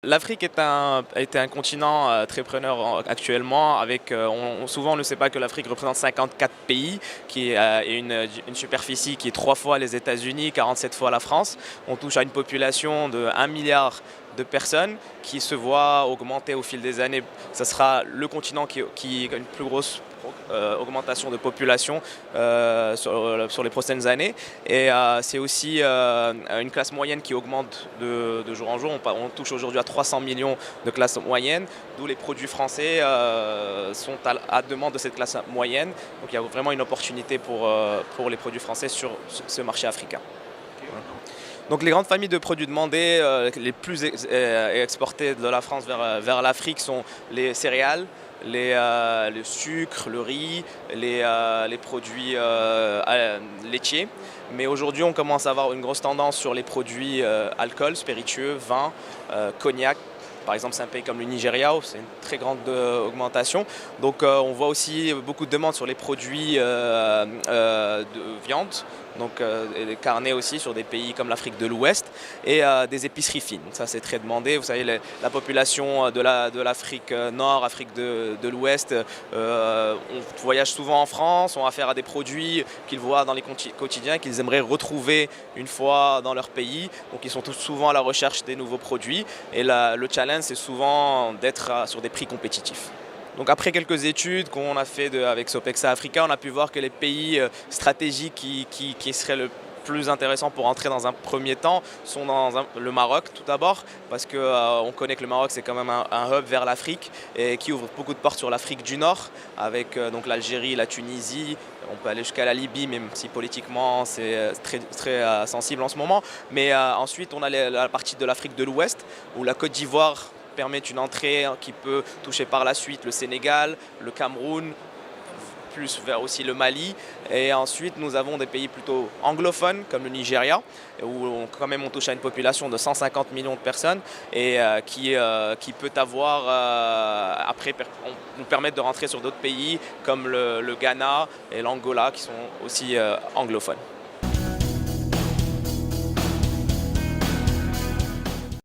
L'Afrique est un continent très preneur actuellement. Souvent on ne sait pas que l'Afrique représente 54 pays et une superficie qui est 3 fois les États-Unis, 47 fois la France. On touche à une population de 1 milliard de personnes qui se voit augmenter au fil des années. Ce sera le continent qui a une plus grosse augmentation de population sur les prochaines années. Et c'est aussi une classe moyenne qui augmente de jour en jour. On touche aujourd'hui à 300 millions de classes moyennes, d'où les produits français sont à demande de cette classe moyenne. Donc il y a vraiment une opportunité pour les produits français sur ce marché africain. Donc les grandes familles de produits demandés, les plus exportées de la France vers l'Afrique sont les céréales, le sucre, le riz, les produits laitiers. Mais aujourd'hui, on commence à avoir une grosse tendance sur les produits alcool, spiritueux, vin, cognac. Par exemple, c'est un pays comme le Nigeria où c'est une très grande augmentation. Donc on voit aussi beaucoup de demandes sur les produits de viande, donc des carnets aussi sur des pays comme l'Afrique de l'Ouest et des épiceries fines. Ça c'est très demandé. Vous savez, la population de l'Afrique Nord, Afrique de l'Ouest, on voyage souvent en France, ont affaire à des produits qu'ils voient dans les quotidiens, qu'ils aimeraient retrouver une fois dans leur pays. Donc ils sont tous souvent à la recherche des nouveaux produits et le challenge c'est souvent d'être sur des prix compétitifs. Donc après quelques études qu'on a fait avec Sopexa Africa, on a pu voir que les pays stratégiques qui seraient le plus intéressants pour entrer dans un premier temps sont le Maroc tout d'abord, parce qu'on connaît que le Maroc c'est quand même un hub vers l'Afrique et qui ouvre beaucoup de portes sur l'Afrique du Nord avec donc l'Algérie, la Tunisie. On peut aller jusqu'à la Libye, même si politiquement c'est très sensible en ce moment. Mais ensuite, on a la partie de l'Afrique de l'Ouest, où la Côte d'Ivoire permet une entrée qui peut toucher par la suite le Sénégal, le Cameroun, plus vers aussi le Mali. Et ensuite, nous avons des pays plutôt anglophones, comme le Nigeria, où quand même on touche à une population de 150 millions de personnes et qui peut avoir, après, nous permettre de rentrer sur d'autres pays comme le Ghana et l'Angola, qui sont aussi anglophones.